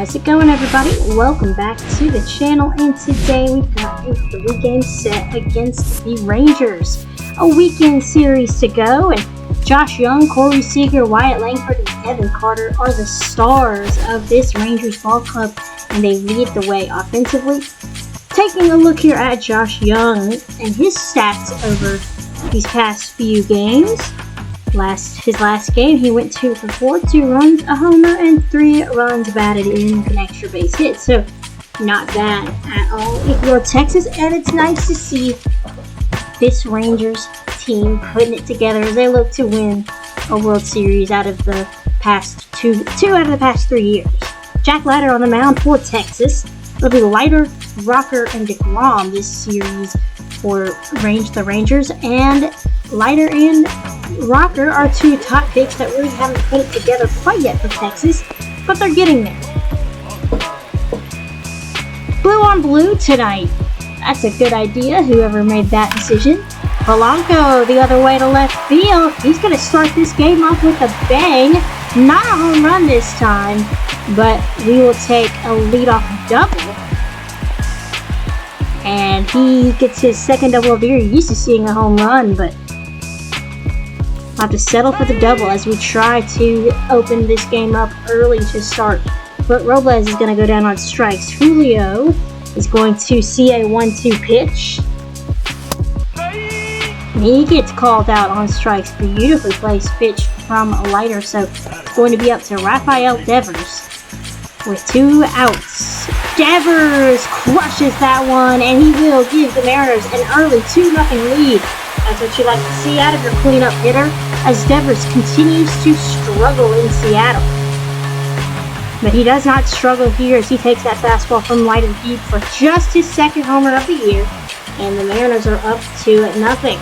How's it going, everybody? Welcome back to the channel, and today we've got a 3-game set against the Rangers. A weekend series to go, and Josh Young, Corey Seager, Wyatt Langford, and Evan Carter are the stars of this Rangers ball club, and they lead the way offensively. Taking a look here at Josh Young and his stats over these past few games. His last game, he went 2 for 4, 2 runs, a homer, and 3 runs batted in with an extra base hit. So, not bad at all if you're Texas, and it's nice to see this Rangers team putting it together as they look to win a World Series out of the past two out of the past 3 years. Jack Leiter on the mound for Texas. It'll be Leiter, Rocker, and DeGrom this series for the Rangers, and Leiter and Rocker are 2 top picks that really haven't put it together quite yet for Texas, but they're getting there. Blue on blue tonight. That's a good idea, whoever made that decision. Polanco the other way to left field. He's going to start this game off with a bang. Not a home run this time, but we will take a leadoff double. And he gets his second double of the year. You're used to seeing a home run, but I'll have to settle for the double as we try to open this game up early to start. But Robles is going to go down on strikes. Julio is going to see a 1-2 pitch. And he gets called out on strikes. Beautifully placed pitch from Leiter. So it's going to be up to Rafeal Devers with 2 outs. Devers crushes that one, and he will give the Mariners an early 2-0 lead. That's what you like to see out of your cleanup hitter, as Devers continues to struggle in Seattle. But he does not struggle here as he takes that fastball from Leiter deep for just his second homer of the year, and the Mariners are up 2-0.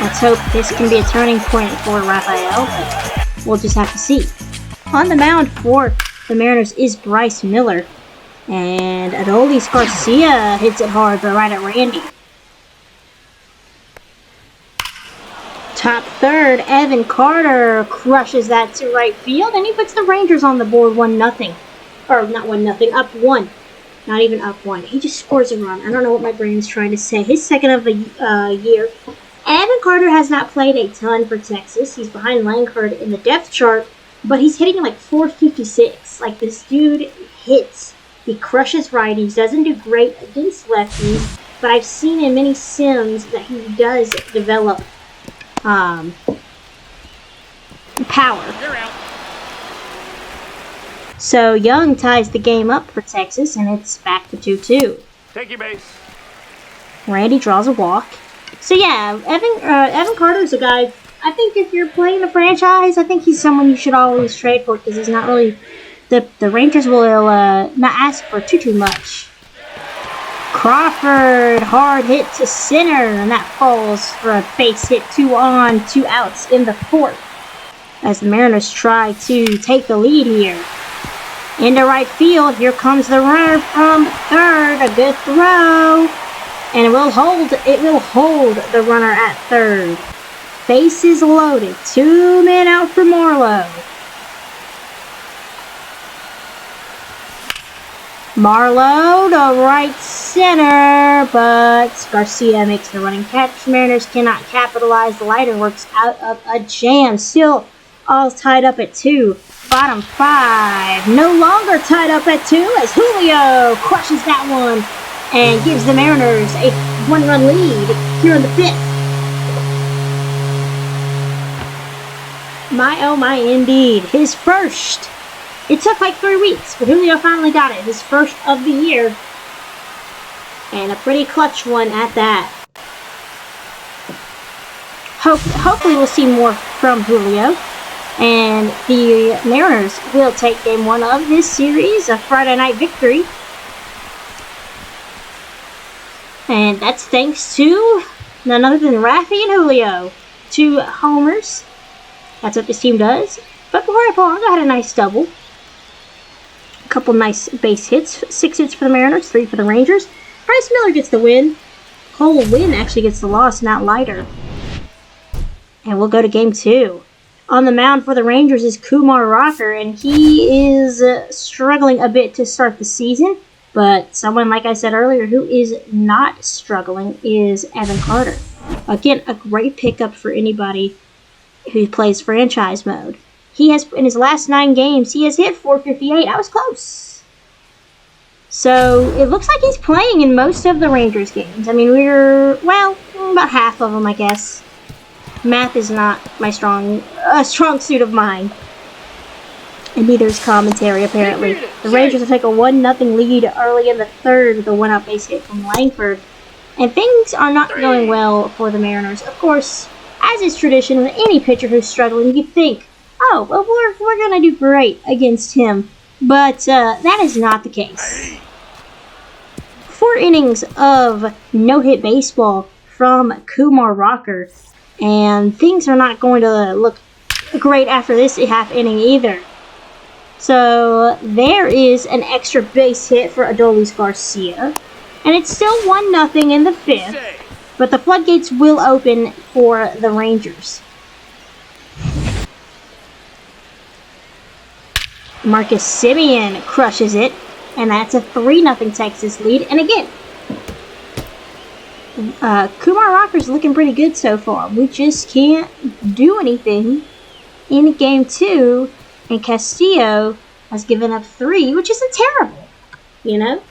Let's hope this can be a turning point for Rafeal, but we'll just have to see. On the mound for the Mariners is Bryce Miller, and Adolis Garcia hits it hard, but right at Randy. Top third, Evan Carter crushes that to right field, and he puts the Rangers on the board 1-0. Or not 1-0, up 1. Not even up 1. He just scores a run. I don't know what my brain's trying to say. His second of the year. Evan Carter has not played a ton for Texas. He's behind Langford in the depth chart, but he's hitting like 456. Like, this dude hits. He crushes righties, doesn't do great against lefties, but I've seen in many sims that he does develop power. So Young ties the game up for Texas, and it's back to 2-2. Take your base. Randy draws a walk. So yeah, Evan Carter's a guy, I think if you're playing a franchise, I think he's someone you should always trade for, because he's not really, the Rangers will not ask for too much. Crawford, hard hit to center, and that falls for a base hit. 2 on, 2 outs in the 4th, as the Mariners try to take the lead here. Into right field, here comes the runner from third, a good throw. And it will hold the runner at third. Bases loaded. 2 men out for Marlowe. Marlowe to right center, but Garcia makes the running catch. Mariners cannot capitalize. The Leiter works out of a jam. Still all tied up at 2. Bottom 5. No longer tied up at 2 as Julio crushes that one and gives the Mariners a 1-run lead here in the 5th. Oh my, indeed. His first. It took like 3 weeks, but Julio finally got it. His first of the year. And a pretty clutch one at that. Hopefully we'll see more from Julio. And the Mariners will take game 1 of this series, a Friday night victory. And that's thanks to none other than Rafi and Julio. 2 homers. That's what this team does. But Polanco had a nice double. A couple nice base hits. 6 hits for the Mariners, 3 for the Rangers. Bryce Miller gets the win. Cole Winn actually gets the loss, not Leiter. And we'll go to game 2. On the mound for the Rangers is Kumar Rocker, and he is struggling a bit to start the season. But someone, like I said earlier, who is not struggling is Evan Carter. Again, a great pickup for anybody who plays franchise mode. He has, in his last 9 games, he has hit .458. I was close. So it looks like he's playing in most of the Rangers games. I mean, well, about half of them, I guess. Math is not my strong suit of mine. And neither is commentary, apparently. The Rangers will take a 1-0 lead early in the 3rd with a 1-out base hit from Langford. And things are not going well for the Mariners. Of course, as is tradition with any pitcher who's struggling, you think, oh, well, we're going to do great against him. But that is not the case. 4 innings of no-hit baseball from Kumar Rocker. And things are not going to look great after this half inning either. So there is an extra base hit for Adolis Garcia. And it's still 1-0 in the 5th. But the floodgates will open for the Rangers. Marcus Semien crushes it. And that's a 3-0 Texas lead. And again, Kumar Rocker's looking pretty good so far. We just can't do anything in game 2. And Castillo has given up 3, which isn't terrible, you know?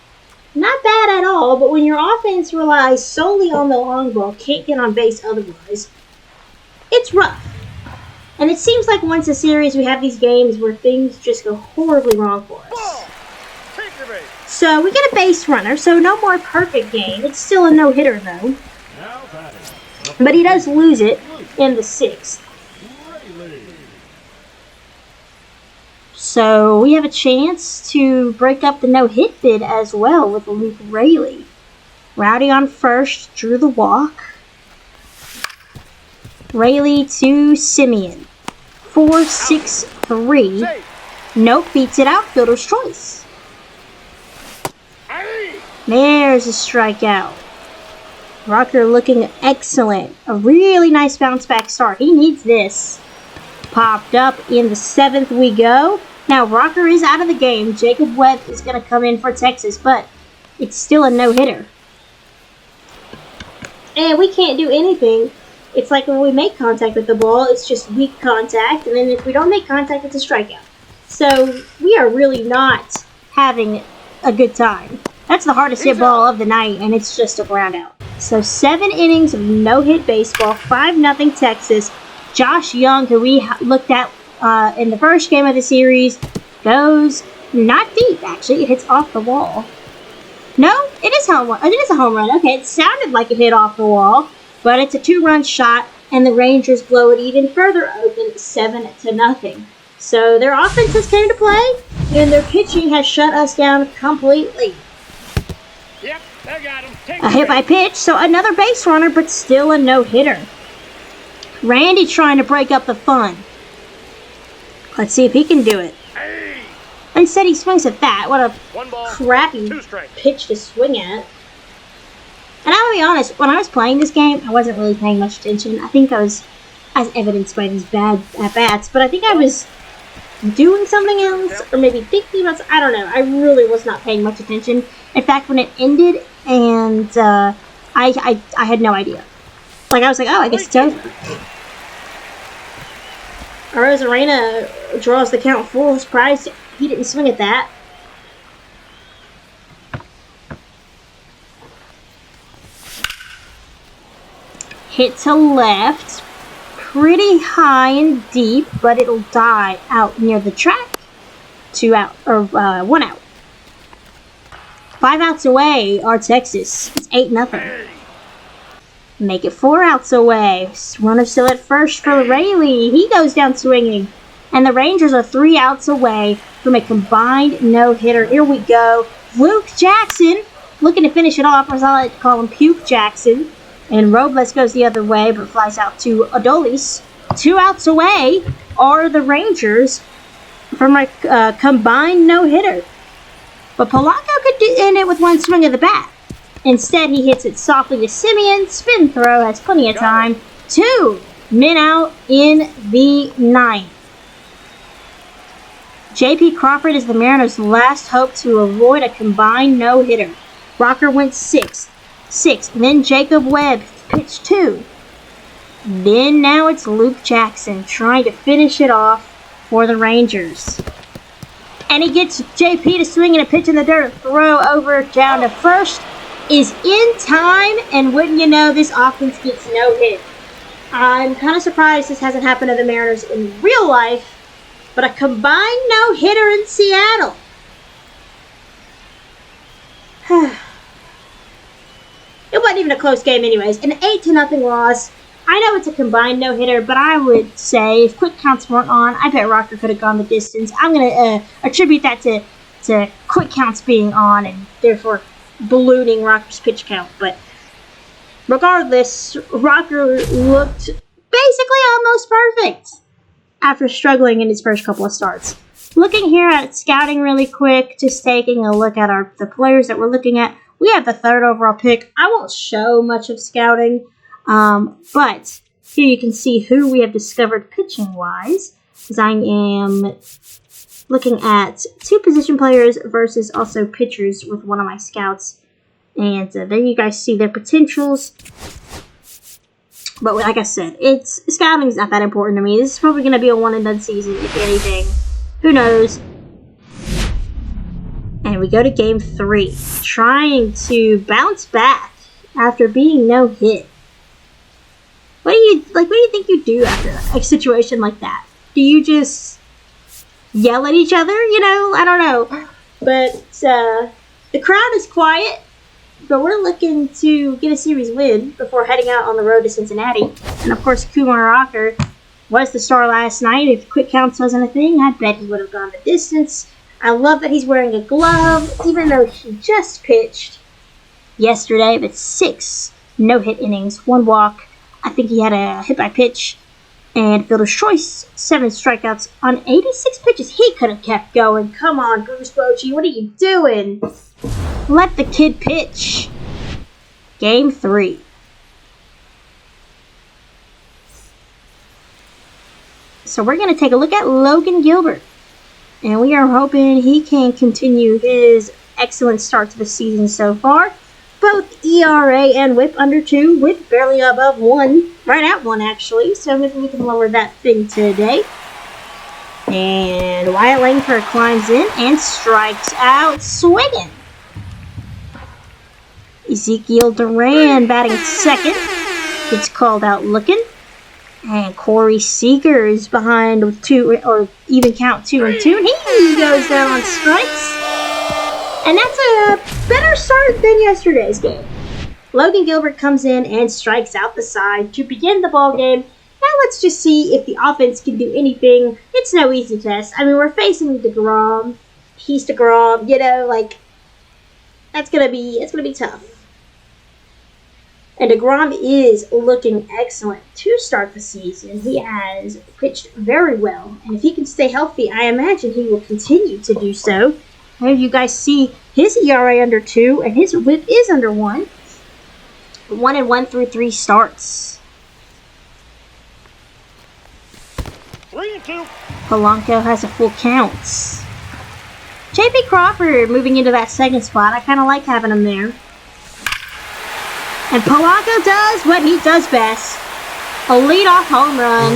Not bad at all, but when your offense relies solely on the long ball, can't get on base otherwise, it's rough. And it seems like once a series we have these games where things just go horribly wrong for us. So we get a base runner, so no more perfect game. It's still a no-hitter, though. But he does lose it in the 6th. So we have a chance to break up the no-hit bid as well with Luke Raley. Rowdy on first, drew the walk. Raley to Semien. 4-6-3. Nope, beats it out. Fielder's choice. There's a strikeout. Rocker looking excellent. A really nice bounce back start. He needs this. Popped up in the 7th we go. Now Rocker is out of the game. Jacob Webb is going to come in for Texas, but it's still a no-hitter. And we can't do anything. It's like when we make contact with the ball, it's just weak contact. And then if we don't make contact, it's a strikeout. So we are really not having a good time. That's the hardest hit ball of the night, and it's just a ground out. So 7 innings of no-hit baseball, 5-0 Texas. Josh Young, who we looked at in the first game of the series, goes not deep, actually. It hits off the wall. No, it is home run. It is a home run. Okay, it sounded like it hit off the wall, but it's a 2-run shot, and the Rangers blow it even further open, 7-0. So their offense has came to play, and their pitching has shut us down completely. Yep, I got him. A hit by pitch, so another base runner, but still a no-hitter. Randy trying to break up the fun. Let's see if he can do it. Hey. Instead, he swings at that. What a 1 ball, crappy 2 strikes. pitch to swing at. And I'll be honest, when I was playing this game, I wasn't really paying much attention. I think I was, as evidenced by these bad at-bats, but I think I was doing something else, or maybe thinking about something. I don't know. I really was not paying much attention. In fact, when it ended, and I had no idea. Like, I was like, oh, I guess it's over. Arozarena draws the count full. Surprised he didn't swing at that. Hit to left. Pretty high and deep, but it'll die out near the track. 2 out, or 1 out. 5 outs away are Texas. It's 8-0. Make it 4 outs away. Runner still at first for Raley. He goes down swinging. And the Rangers are 3 outs away from a combined no-hitter. Here we go. Luke Jackson looking to finish it off, or as I like to call him, Puke Jackson. And Robles goes the other way, but flies out to Adolis. 2 outs away are the Rangers from a combined no-hitter. But Polanco could end it with 1 swing of the bat. Instead, he hits it softly to Simeon. Spin throw, has plenty of time. 2 men out in the 9th. J.P. Crawford is the Mariners' last hope to avoid a combined no-hitter. Rocker went 6th. Then Jacob Webb pitched 2. Then now it's Luke Jackson trying to finish it off for the Rangers. And he gets JP to swing and a pitch in the dirt. Throw over down to first is in time, and wouldn't you know, this offense gets no hit. I'm kind of surprised this hasn't happened to the Mariners in real life, but a combined no-hitter in Seattle. It wasn't even a close game anyways. An 8-0 loss. I know it's a combined no-hitter, but I would say if quick counts weren't on, I bet Rocker could have gone the distance. I'm going to attribute that to quick counts being on and therefore ballooning Rocker's pitch count. But regardless, Rocker looked basically almost perfect after struggling in his first couple of starts. Looking here at scouting really quick, just taking a look at the players that we're looking at. We have the 3rd overall pick. I won't show much of scouting, but here you can see who we have discovered pitching-wise, as I am looking at 2 position players versus also pitchers with one of my scouts. And there you guys see their potentials. But like I said, scouting is not that important to me. This is probably going to be a one-and-done season, if anything. Who knows? And we go to game 3, trying to bounce back after being no hit. What do you think you do after a situation like that? Do you just yell at each other? I don't know. But the crowd is quiet. But we're looking to get a series win before heading out on the road to Cincinnati. And of course, Kumar Rocker was the star last night. If quick counts wasn't a thing, I bet he would have gone the distance. I love that he's wearing a glove, even though he just pitched yesterday. But 6 no-hit innings, 1 walk. I think he had a hit by pitch and fielder's choice. 7 strikeouts on 86 pitches. He could have kept going. Come on, Bruce Bochy, what are you doing? Let the kid pitch. Game 3. So we're going to take a look at Logan Gilbert. And we are hoping he can continue his excellent start to the season so far. Both ERA and WHIP under 2, WHIP barely above 1. Right at 1, actually. So maybe we can lower that thing today. And Wyatt Langford climbs in and strikes out swinging. Ezekiel Duran batting 2nd. Gets called out looking. And Corey Seager is behind with 2, or even count 2 and 2. And he goes down on strikes. And that's a better start than yesterday's game. Logan Gilbert comes in and strikes out the side to begin the ball game. Now let's just see if the offense can do anything. It's no easy test. I mean, we're facing DeGrom. He's DeGrom, it's gonna be tough. And DeGrom is looking excellent to start the season. He has pitched very well. And if he can stay healthy, I imagine he will continue to do so. Here you guys see his ERA under 2 and his WHIP is under 1. 1-1 through 3 starts. 3-2. Polanco has a full count. J.P. Crawford moving into that 2nd spot. I kind of like having him there. And Polanco does what he does best. A leadoff home run.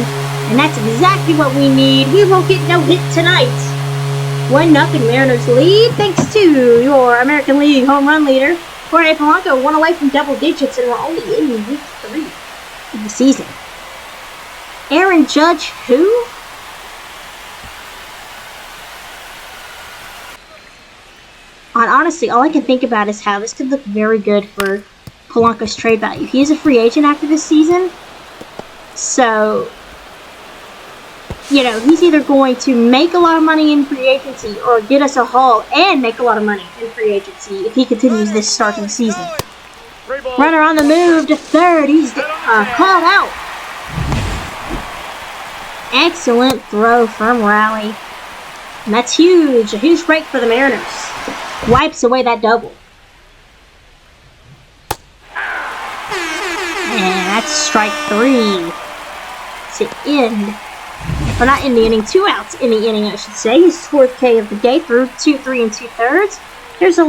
And that's exactly what we need. We won't get no hit tonight. 1-0 Mariners lead thanks to your American League home run leader. Jorge Polanco, 1 away from double digits, and we're only in week 3 of the season. Aaron Judge, who? Honestly, all I can think about is how this could look very good for Polanco's trade value. He is a free agent after this season, so he's either going to make a lot of money in free agency or get us a haul and make a lot of money in free agency if he continues this start to the season. Runner on the move to 3rd. He's called out. Excellent throw from Raleigh. And that's huge. A huge break for the Mariners. Wipes away that double. And that's strike 3 to end. Or not in the inning, 2 outs in the inning, I should say. His 4th K of the day through 2 3 2/3. Here's a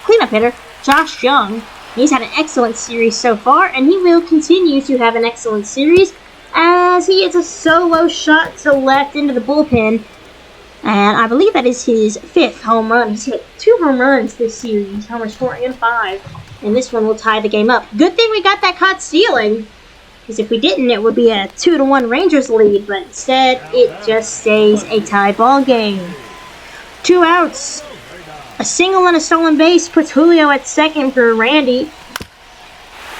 cleanup hitter, Josh Young. He's had an excellent series so far, and he will continue to have an excellent series as he hits a solo shot to left into the bullpen. And I believe that is his 5th home run. He's hit 2 home runs this series, homers 4 and 5. And this one will tie the game up. Good thing we got that caught stealing, because if we didn't, it would be a 2-1 Rangers lead. But instead, it just stays a tie ball game. 2 outs. A single and a stolen base puts Julio at second for Randy.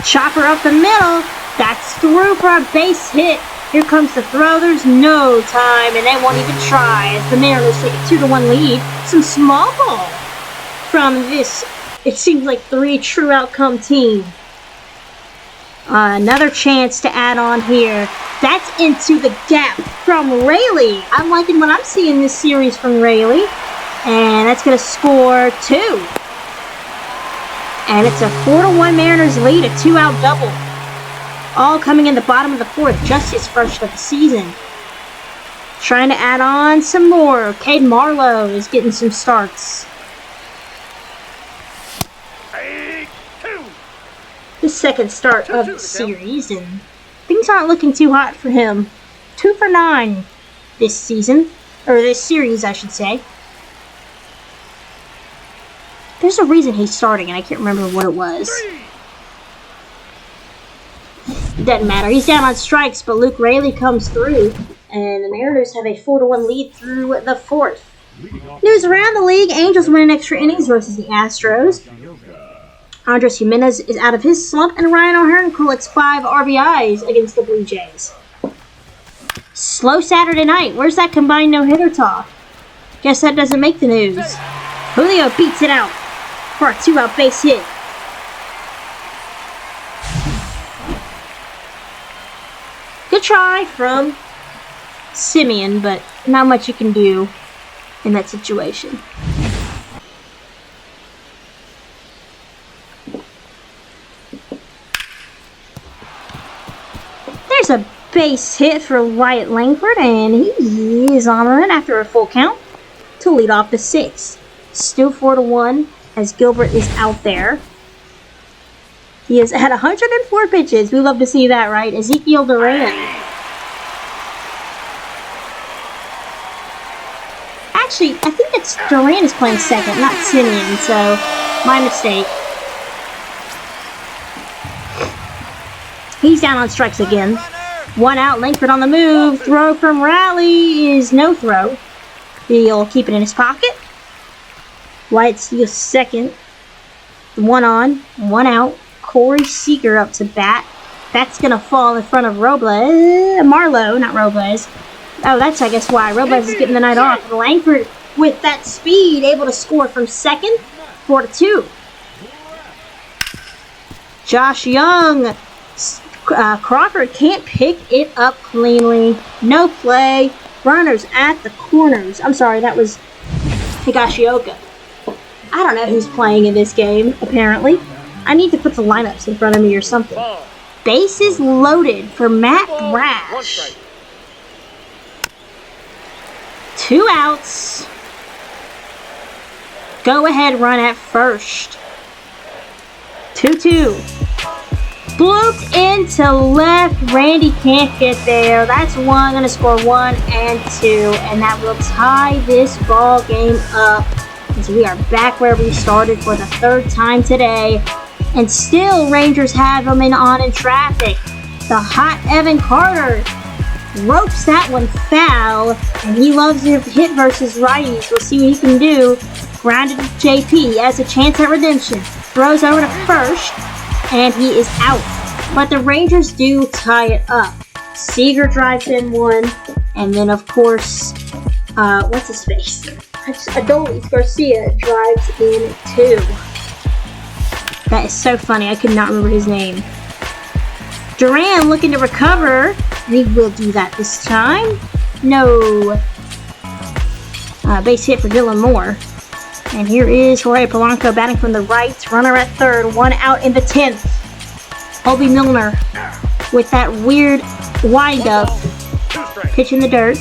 Chopper up the middle. That's through for a base hit. Here comes the throw. There's no time, and they won't even try as the Mariners take a 2-1 lead. Some small ball from this, it seems like 3 true outcome team. Another chance to add on here. That's into the gap from Rayleigh. I'm liking what I'm seeing this series from Rayleigh. And that's going to score 2. And it's a 4-1 Mariners lead, a 2-out double. All coming in the bottom of the 4th, just his first of the season. Trying to add on some more. Cade Marlowe is getting some starts. The second start of the series, and things aren't looking too hot for him. 2 for 9 this season, or this series, I should say. There's a reason he's starting, and I can't remember what it was. It doesn't matter. He's down on strikes, but Luke Rayleigh comes through, and the Mariners have a 4-1 lead through the 4th. News around the league: Angels win extra innings versus the Astros. Andres Jimenez is out of his slump, and Ryan O'Hearn collects 5 RBIs against the Blue Jays. Slow Saturday night. Where's that combined no-hitter talk? Guess that doesn't make the news. Julio beats it out for a 2-out base hit. Good try from Simeon, but not much you can do in that situation. There's a base hit for Wyatt Langford, and he is on it after a full count to lead off the 6th. Still 4-1 as Gilbert is out there. He has had 104 pitches. We love to see that, right? Ezekiel Duran. Actually, I think it's Duran is playing second, not Simeon, so my mistake. He's down on strikes again. 1 out, Langford on the move. Throw from Raleigh is no throw. He'll keep it in his pocket. Wyatt steals second. 1 on, 1 out. Corey Seager up to bat. That's going to fall in front of Marlowe, not Robles. Oh, that's, I guess, why. Robles is getting the night off. Langford, with that speed, able to score from second. 4-2. Josh Young. Crawford can't pick it up cleanly. No play. Runners at the corners. I'm sorry, that was Higashioka. I don't know who's playing in this game, apparently. I need to put the lineups in front of me or something. Bases loaded for Matt Brash. 2 outs. Go ahead run at first. 2-2. Blooped into left. Randy can't get there. That's 1. Going to score 1 and 2. And that will tie this ball game up. As we are back where we started for the 3rd time today. And still Rangers have them in traffic. The hot Evan Carter ropes that one foul. And he loves to hit versus righties. We'll see what he can do. Grounded to JP. Has a chance at redemption. Throws over to first. And he is out. But the Rangers do tie it up. Seager drives in 1. And then, of course, what's his face? Adolis Garcia drives in 2. That is so funny. I could not remember his name. Duran looking to recover. He will do that this time. No. Base hit for Dylan Moore. And here is Jorge Polanco batting from the right. Runner at third. 1 out in the 10th. Colby Milner with that weird wind-up. Pitch in the dirt.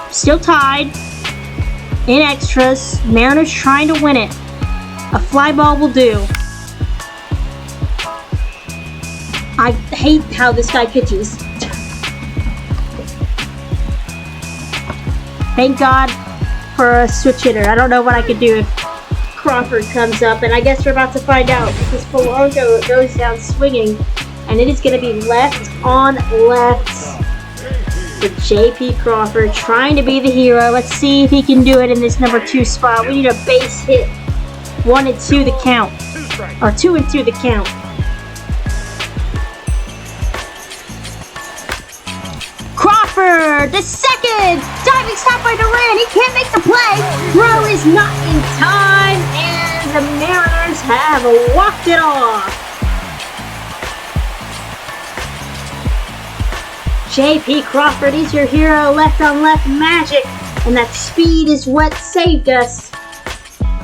Still tied. In extras. Mariners trying to win it. A fly ball will do. I hate how this guy pitches. Thank God for a switch hitter. I don't know what I could do if Crawford comes up, and I guess we're about to find out because Polanco goes down swinging, and it is going to be left on left for J.P. Crawford, trying to be the hero. Let's see if he can do it in this number 2 spot. We need a base hit. 1 and 2 the count, or 2 and 2 the count. Crawford, the second! Diving stop by Durant, he can't make the play! Throw is not in time, and the Mariners have walked it off! J.P. Crawford, he's your hero, left on left magic, and that speed is what saved us.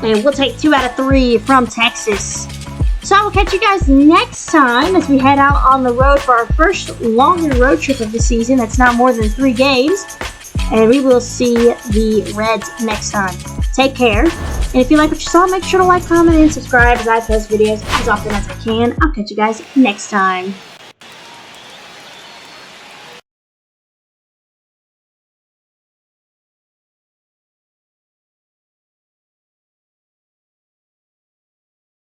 And we'll take 2 out of 3 from Texas. So I will catch you guys next time as we head out on the road for our first longer road trip of the season. That's not more than 3 games. And we will see the Reds next time. Take care. And if you like what you saw, make sure to like, comment, and subscribe as I post videos as often as I can. I'll catch you guys next time.